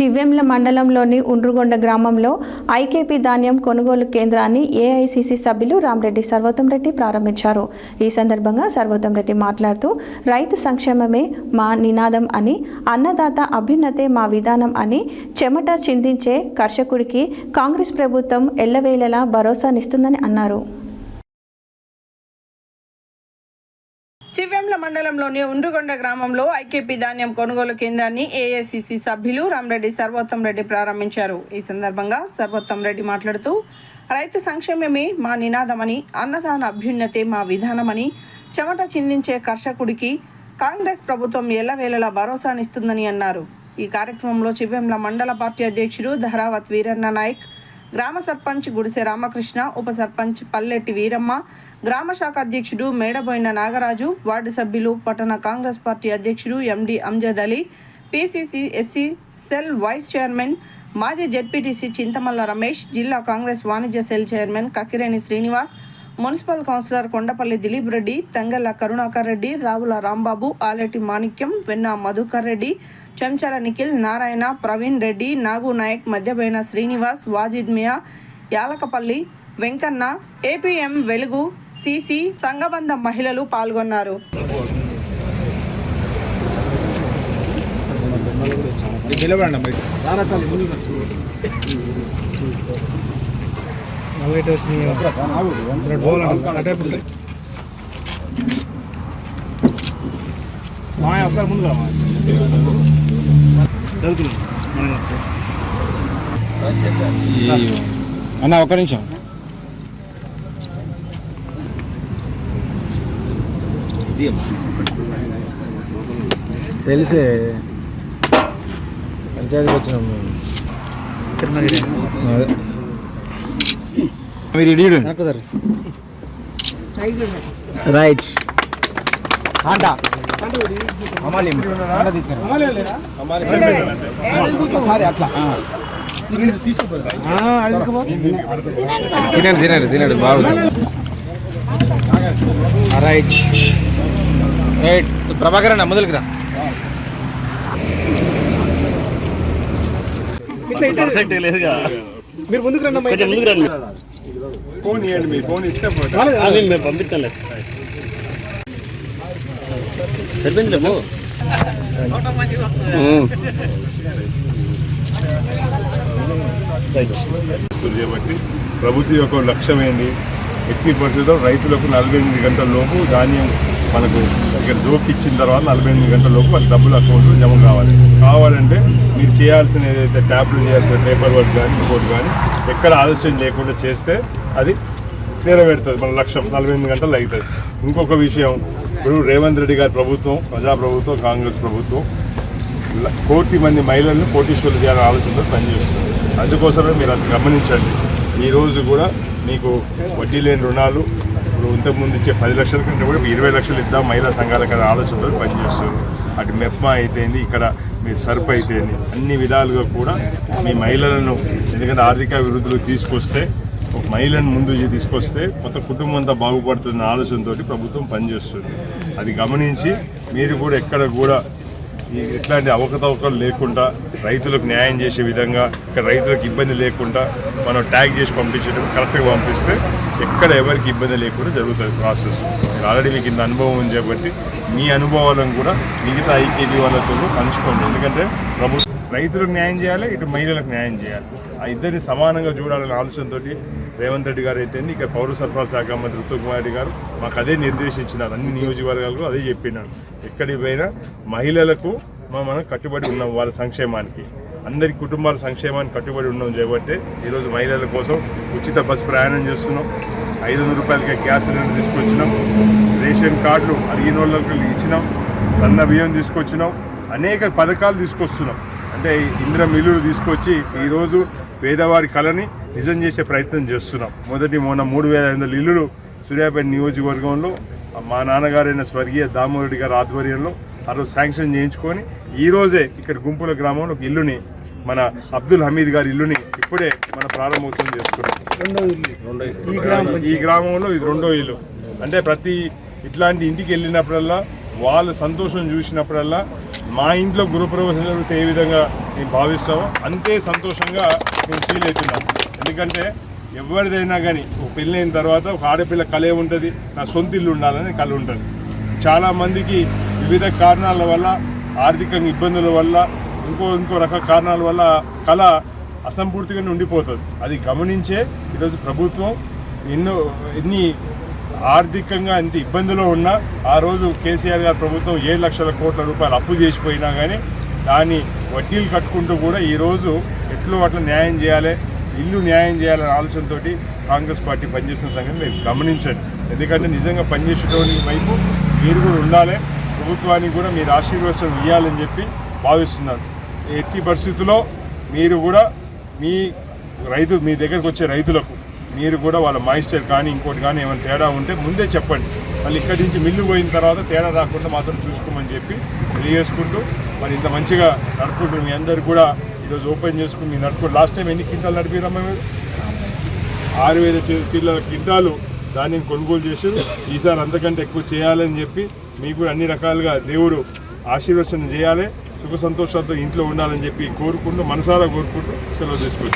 చివ్వెంల మండలంలోని ఉండ్రుగొండ గ్రామంలో ఐకేపీ ధాన్యం కొనుగోలు కేంద్రాన్ని ఏఐసిసి సభ్యులు రామరెడ్డి సర్వోత్తంరెడ్డి ప్రారంభించారు. ఈ సందర్భంగా సర్వోత్తంరెడ్డి మాట్లాడుతూ రైతు సంక్షేమమే మా నినాదం అని, అన్నదాత అభ్యున్నతే మా విధానం అని, చెమట చిందించే కర్షకుడికి కాంగ్రెస్ ప్రభుత్వం ఎల్లవేళలా భరోసానిస్తుందని అన్నారు. చివ్వెంల మండలంలోని ఉండ్రుగొండ గ్రామంలో ఐకేపీ ధాన్యం కొనుగోలు కేంద్రాన్ని ఏఐసిసి సభ్యులు రామరెడ్డి సర్వోత్తంరెడ్డి ప్రారంభించారు. ఈ సందర్భంగా సర్వోత్తంరెడ్డి మాట్లాడుతూ రైతు సంక్షేమమే మా నినాదమని, అన్నదాన అభ్యున్నతే మా విధానమని, చెమట చిందించే కర్షకుడికి కాంగ్రెస్ ప్రభుత్వం ఎల్లవేళలా భరోసానిస్తుందని అన్నారు. ఈ కార్యక్రమంలో చివ్వెంల మండల పార్టీ అధ్యక్షుడు ధరావత్ వీరన్న నాయక్, గ్రామ సర్పంచ్ గుడిసె రామకృష్ణ, ఉప సర్పంచ్ పల్లెటి వీరమ్మ, గ్రామ శాఖ అధ్యక్షుడు మేడబోయిన నాగరాజు, వార్డు సభ్యులు, పట్టణ కాంగ్రెస్ పార్టీ అధ్యక్షుడు MD Anjad Ali, PCC SC cell vice chairman మాజీ జెడ్పీటీసీ చింతమల్ల రమేష్, జిల్లా కాంగ్రెస్ వాణిజ్య cell chairman Kakkireni Srinivas, municipal councillor Kondapalli Dilip Reddy, Thangella Karunakar Reddy, Ravula Rambabu, Aleti Manikyam, Venna Madhukar Reddy, Chenchala Nikhil, Narayana, Praveen Reddy, Nagu Nayak, Madhyaboina Srinivas, Wajid Miya, Yalakapalli Venkanna, APM Velugu, CC సంఘబంధ మహిళలు పాల్గొన్నారు. అన్న ఒక్క నిమిషం. తెలిసే పంచాయతీకి వచ్చినాం రైట్ తినండి తినండి బాగుంది. రైట్ రైట్ ప్రభాకర్ అన్న మొదలుకి రా. మీరు ముందుకు రండి, ముందుకు రండి. ఫోన్ ఇవ్వండి, మీ ఫోన్ ఇస్తే మేము పంపిస్తాంలే. సరిపోయిందిలేమో. కాబట్టి ప్రభుత్వం యొక్క లక్ష్యం ఏంటి? ఎట్టి పరిస్థితుల్లో రైతులకు 48 గంటల లోపు ధాన్యం మనకు ఇక్కడ జోకి ఇచ్చిన తర్వాత 48 గంటల లోపు వాళ్ళ డబ్బులు అకౌంట్లో జమ కావాలంటే మీరు చేయాల్సిన ఏదైతే ట్యాప్లు చేయాల్సిన పేపర్ వర్క్ కానీ ఇంకోటి కానీ ఎక్కడ ఆలస్యం లేకుండా చేస్తే అది నెరవేరుతుంది. మన లక్ష్యం 48 గంటలు అవుతుంది. ఇంకొక విషయం, ఇప్పుడు రేవంత్ రెడ్డి గారి ప్రభుత్వం, ప్రజాప్రభుత్వం, కాంగ్రెస్ ప్రభుత్వం 1 కోటి మంది మహిళలను కోటీశ్వరులు చేయాలని ఆలోచనతో పనిచేస్తుంది. అందుకోసమే మీరు అది గమనించండి. ఈరోజు కూడా మీకు వడ్డీ లేని రుణాలు ఇప్పుడు ఇంతకుముందు ఇచ్చే 10 లక్షల కంటే కూడా 20 లక్షలు ఇద్దాం మహిళా సంఘాలకు ఆలోచనతో పనిచేస్తారు. అటు మెప్మా అయితేంది, ఇక్కడ మీరు సర్ప్ అయితేంది, అన్ని విధాలుగా కూడా మీ మహిళలను, ఎందుకంటే ఆర్థిక అభివృద్ధిలో తీసుకొస్తే, ఒక మహిళను ముందు తీసుకొస్తే మొత్తం కుటుంబం అంతా బాగుపడుతున్న ఆలోచనతో ప్రభుత్వం పనిచేస్తుంది. అది గమనించి మీరు కూడా ఎక్కడ కూడా ఎట్లాంటి అవకతవకలు లేకుండా రైతులకు న్యాయం చేసే విధంగా, ఇక్కడ రైతులకు ఇబ్బంది లేకుండా మనం ట్యాగ్ చేసి పంపించడం, కరెక్ట్గా పంపిస్తే ఎక్కడ ఎవరికి ఇబ్బంది లేకుండా జరుగుతుంది ప్రాసెస్. మీరు ఆల్రెడీ మీకు ఇంత అనుభవం ఉంది కాబట్టి మీ అనుభవాలను కూడా మిగతా ఐకేపీ వాళ్ళతో పంచుకోండి. ఎందుకంటే ప్రభుత్వం రైతులకు న్యాయం చేయాలి, ఇటు మహిళలకు న్యాయం చేయాలి. ఆ ఇద్దరిని సమానంగా చూడాలనే ఆలోచనతో రేవంత్ రెడ్డి గారు అయితే ఇక్కడ పౌర సరఫరాల శాఖ మంత్రి ఉత్తమ్ కుమార్ రెడ్డి గారు మాకు అదే నిర్దేశించినారు. అన్ని నియోజకవర్గాలకు అదే చెప్పినారు. ఎక్కడికి పోయినా మహిళలకు మనం కట్టుబడి ఉన్నాం, వాళ్ళ సంక్షేమానికి, అందరి కుటుంబాల సంక్షేమానికి కట్టుబడి ఉన్నాం కాబట్టి ఈరోజు మహిళల కోసం ఉచిత బస్సు ప్రయాణం చేస్తున్నాం, 500 రూపాయలకే గ్యాస్ సిలిండర్ తీసుకొచ్చినాం, రేషన్ కార్డులు అడిగిన వాళ్ళకి ఇచ్చినాం, సన్న బియ్యం తీసుకొచ్చినాం, అనేక పథకాలు తీసుకొస్తున్నాం. అంటే ఇందిరా మిల్లులు తీసుకొచ్చి ఈరోజు పేదవారి కళని నిజం చేసే ప్రయత్నం చేస్తున్నాం. మొన్న 3500 ఇల్లులు సూర్యాపేట నియోజకవర్గంలో మా నాన్నగారైన స్వర్గీయ దామోదరెడ్డి గారి ఆధ్వర్యంలో ఆ రోజు శాంక్షన్ చేయించుకొని ఈరోజే ఇక్కడ గుంపుల గ్రామంలో ఒక ఇల్లుని, మన అబ్దుల్ హమీద్ గారి ఇల్లుని ఇప్పుడే మన ప్రారంభోత్సవం చేసుకున్నాం. ఈ గ్రామంలో ఇది 2వ ఇల్లు. అంటే ప్రతి ఇట్లాంటి ఇంటికి వెళ్ళినప్పుడల్లా వాళ్ళ సంతోషం చూసినప్పుడల్లా మా ఇంట్లో గృహప్రవేశం జరిగితే ఏ విధంగా మేము భావిస్తాము. అంతే సంతోషంగా మేము ఫీల్ అవుతున్నాం. ఎందుకంటే ఎవరిదైనా కానీ ఒక పెళ్ళి అయిన తర్వాత ఒక ఆడపిల్ల కళ ఉంటుంది, నా సొంత ఇల్లు ఉండాలని కళ ఉంటుంది. చాలామందికి వివిధ కారణాల వల్ల, ఆర్థికంగా ఇబ్బందుల వల్ల, ఇంకో రకాల కారణాల వల్ల కళ అసంపూర్తిగానే ఉండిపోతుంది. అది గమనించే ఈరోజు ప్రభుత్వం ఎన్ని ఆర్థికంగా ఎంత ఇబ్బందిలో ఉన్నా ఆ రోజు కేసీఆర్ గారి ప్రభుత్వం 7 లక్షల కోట్ల రూపాయలు అప్పు చేసిపోయినా కానీ దాన్ని వడ్డీలు కట్టుకుంటూ కూడా ఈరోజు ఎట్లో అట్లా న్యాయం చేయాలి, ఇల్లు న్యాయం చేయాలనే ఆలోచనతో కాంగ్రెస్ పార్టీ పనిచేస్తున్న సంగతి మీరు గమనించండి. ఎందుకంటే నిజంగా పనిచేసేటువంటి వైపు మీరు కూడా ఉండాలి, ప్రభుత్వానికి కూడా మీరు ఆశీర్వచనం ఇవ్వాలని చెప్పి భావిస్తున్నారు. ఎట్టి పరిస్థితుల్లో మీరు కూడా మీ దగ్గరకు వచ్చే రైతులకు మీరు కూడా వాళ్ళ మాయిశ్చర్ కానీ ఇంకోటి కానీ ఏమైనా తేడా ఉంటే ముందే చెప్పండి. మళ్ళీ ఇక్కడి నుంచి మిల్లు పోయిన తర్వాత తేడా రాకుండా మాత్రం చూసుకోమని చెప్పి తెలియజేసుకుంటూ మరి ఇంత మంచిగా నడుపుకుంటూ మీ అందరు కూడా ఈరోజు ఓపెన్ చేసుకుని మీ నడుపుకుంటూ లాస్ట్ టైం ఎన్ని క్వింటాలు నడిపిరమ్మా? 6,000 చిల్లర క్వింటాలు ధాన్యం కొనుగోలు చేశారు. ఈసారి అంతకంటే ఎక్కువ చేయాలని చెప్పి మీకు కూడా అన్ని రకాలుగా దేవుడు ఆశీర్వచనం చేయాలి, సుఖ సంతోషాలతో ఇంట్లో ఉండాలని చెప్పి కోరుకుంటూ మనసారా కోరుకుంటూ సెలవు తీసుకుంటాం.